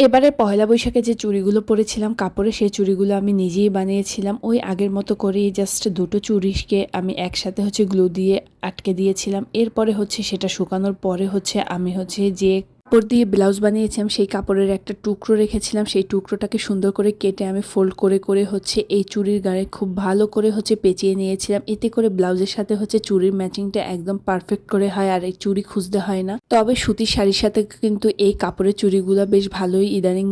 এবারে পহেলা বৈশাখে যে চুড়িগুলো পরেছিলাম কাপড়ে, সেই চুড়িগুলো আমি নিজেই বানিয়েছিলাম। ওই আগের মতো করেই জাস্ট দুটো চুড়িকে আমি একসাথে গ্লু দিয়ে আটকে দিয়েছিলাম। এরপরে সেটা শুকানোর পরে আমি যে কাপড় দিয়ে ব্লাউজ বানিয়েছিলাম সেই কাপড়ের একটা টুকরো রেখেছিলাম। সেই টুকরোটাকে সুন্দর করে কেটে আমি ফোল্ড করে এই চুড়ির গায়ে খুব ভালো করে পেঁচিয়ে নিয়েছিলাম। এতে করে ব্লাউজের সাথে চুড়ির ম্যাচিংটা একদম পারফেক্ট করে হয়, আর এই চুড়ি খুঁজতে হয় না। তবে সুতির শাড়ির সাথে কিন্তু এই কাপড়ের চুড়িগুলো বেশ ভালোই ইদানিং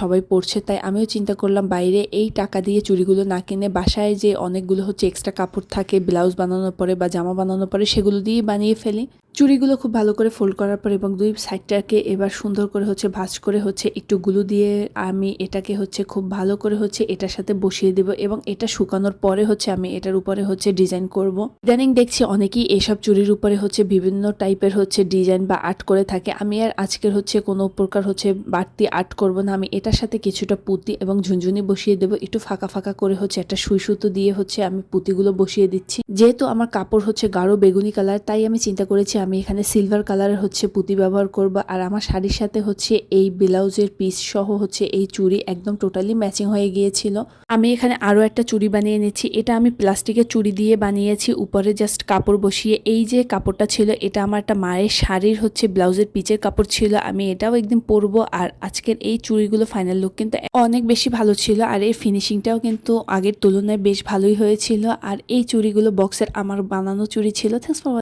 সবাই পরছে, তাই আমিও চিন্তা করলাম বাইরে এই টাকা দিয়ে চুড়িগুলো না কিনে বাসায় যে অনেকগুলো এক্সট্রা কাপড় থাকে ব্লাউজ বানানোর পরে বা জামা বানানোর পরে, সেগুলো দিয়েই বানিয়ে ফেলি। চুড়িগুলো খুব ভালো করে ফোল্ড করার পর এবং দুই সাইডটাকে এবার সুন্দর করে ভাঁজ করে একটু গ্লু দিয়ে আমি এটাকে খুব ভালো করে এটার সাথে বসিয়ে দেব, এবং এটা শুকানোর পরে আমি এটার উপরে ডিজাইন করব। ইদানিং দেখছি অনেকেই এসব চুড়ির উপরে বিভিন্ন টাইপের ডিজাইন বা আর্ট করে থাকে। আমি আর আজকের কোনো প্রকার বাড়তি আর্ট করব না। আমি এটার সাথে কিছুটা পুঁতি এবং ঝুনঝুনি বসিয়ে দেব। একটু ফাঁকা ফাঁকা করে একটা সুই সুতো দিয়ে আমি পুঁতিগুলো বসিয়ে দিচ্ছি। যেহেতু আমার কাপড় গাঢ় বেগুনি কালার, তাই আমি চিন্তা করেছি আমি এখানে সিলভার কালারের পুঁতি ব্যবহার করব। আর আমার শাড়ির সাথে এই ব্লাউজের পিস সহ এই চুড়ি একদম টোটালি ম্যাচিং হয়ে গিয়েছিল। আমি এখানে আরো একটা চুড়ি বানিয়ে নিচ্ছি। এটা আমি প্লাস্টিকের চুড়ি দিয়ে বানিয়েছি, উপরে জাস্ট কাপড় বসিয়ে। এই যে কাপড়টা ছিল এটা আমার একটা মায়ের শাড়ির ব্লাউজের পিচের কাপড় ছিল। আমি এটাও একদিন পরবো। আর আজকের এই চুড়িগুলো ফাইনাল লুক কিন্তু অনেক বেশি ভালো ছিল, আর এর ফিনিশিংটাও কিন্তু আগের তুলনায় বেশ ভালোই হয়েছিল। আর এই চুড়িগুলো বক্সের আমার বানানো চুড়ি ছিল। Thanks for